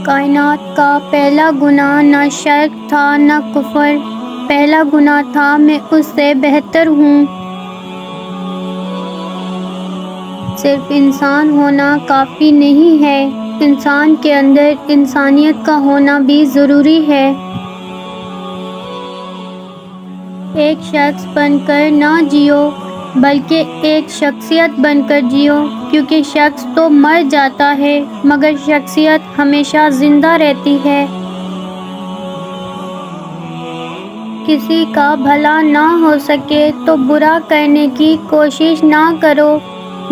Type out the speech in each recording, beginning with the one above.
کائنات کا پہلا گناہ نہ شرک تھا نہ کفر، پہلا گناہ تھا میں اس سے بہتر ہوں۔ صرف انسان ہونا کافی نہیں ہے، انسان کے اندر انسانیت کا ہونا بھی ضروری ہے۔ ایک شخص بن کر نہ جیو بلکہ ایک شخصیت بن کر جیو، کیونکہ شخص تو مر جاتا ہے مگر شخصیت ہمیشہ زندہ رہتی ہے۔ کسی کا بھلا نہ ہو سکے تو برا کرنے کی کوشش نہ کرو۔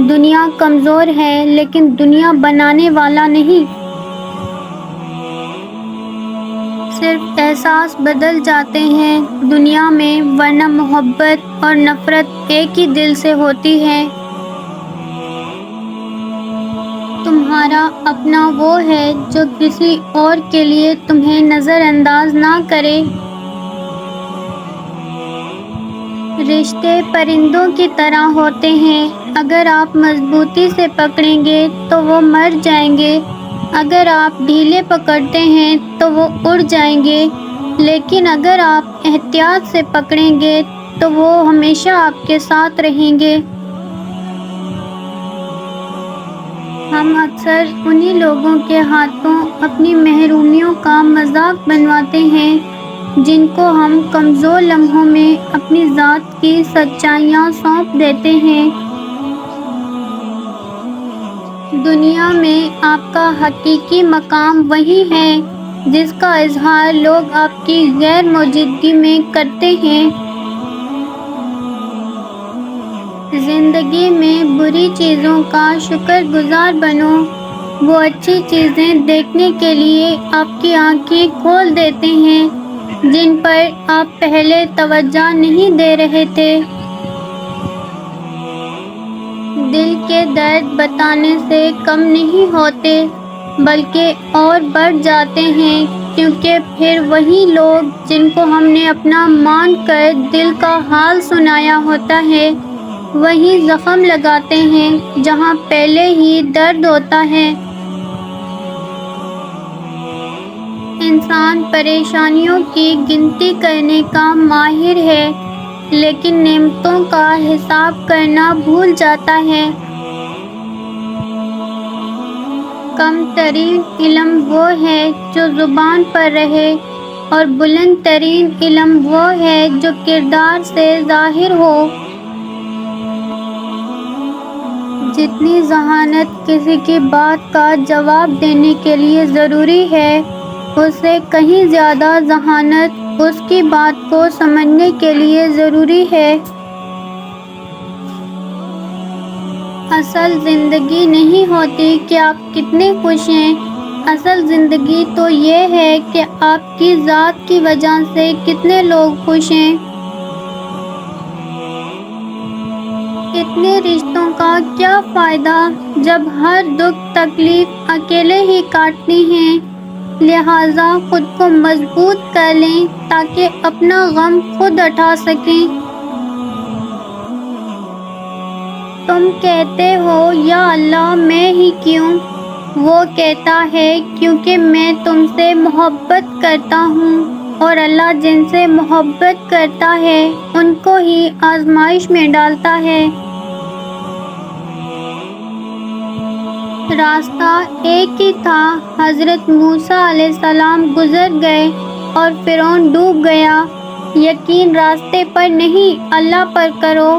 دنیا کمزور ہے لیکن دنیا بنانے والا نہیں۔ صرف احساس بدل جاتے ہیں دنیا میں، ورنہ محبت اور نفرت ایک ہی دل سے ہوتی ہے۔ تمہارا اپنا وہ ہے جو کسی اور کے لیے تمہیں نظر انداز نہ کرے۔ رشتے پرندوں کی طرح ہوتے ہیں، اگر آپ مضبوطی سے پکڑیں گے تو وہ مر جائیں گے، اگر آپ ڈھیلے پکڑتے ہیں تو وہ اڑ جائیں گے، لیکن اگر آپ احتیاط سے پکڑیں گے تو وہ ہمیشہ آپ کے ساتھ رہیں گے۔ ہم اکثر انہی لوگوں کے ہاتھوں اپنی محرومیوں کا مذاق بنواتے ہیں جن کو ہم کمزور لمحوں میں اپنی ذات کی سچائیاں سونپ دیتے ہیں۔ دنیا میں آپ کا حقیقی مقام وہی ہے جس کا اظہار لوگ آپ کی غیر موجودگی میں کرتے ہیں۔ زندگی میں بری چیزوں کا شکر گزار بنو، وہ اچھی چیزیں دیکھنے کے لیے آپ کی آنکھیں کھول دیتے ہیں جن پر آپ پہلے توجہ نہیں دے رہے تھے۔ دل کے درد بتانے سے کم نہیں ہوتے بلکہ اور بڑھ جاتے ہیں، کیونکہ پھر وہی لوگ جن کو ہم نے اپنا مان کر دل کا حال سنایا ہوتا ہے وہی زخم لگاتے ہیں جہاں پہلے ہی درد ہوتا ہے۔ انسان پریشانیوں کی گنتی کرنے کا ماہر ہے لیکن نعمتوں کا حساب کرنا بھول جاتا ہے۔ کم ترین علم وہ ہے جو زبان پر رہے اور بلند ترین علم وہ ہے جو کردار سے ظاہر ہو۔ جتنی ذہانت کسی کی بات کا جواب دینے کے لیے ضروری ہے، اس سے کہیں زیادہ ذہانت اس کی بات کو سمجھنے کے لیے ضروری ہے۔ اصل زندگی نہیں ہوتی کہ آپ کتنے خوش ہیں، اصل زندگی تو یہ ہے کہ آپ کی ذات کی وجہ سے کتنے لوگ خوش ہیں۔ اتنے رشتوں کا کیا فائدہ جب ہر دکھ تکلیف اکیلے ہی کاٹنی ہے، لہٰذا خود کو مضبوط کر لیں تاکہ اپنا غم خود اٹھا سکیں۔ تم کہتے ہو یا اللہ میں ہی کیوں؟ وہ کہتا ہے کیونکہ میں تم سے محبت کرتا ہوں، اور اللہ جن سے محبت کرتا ہے ان کو ہی آزمائش میں ڈالتا ہے۔ راستہ ایک ہی تھا، حضرت موسیٰ علیہ السلام گزر گئے اور فرعون ڈوب گیا۔ یقین راستے پر نہیں اللہ پر کرو،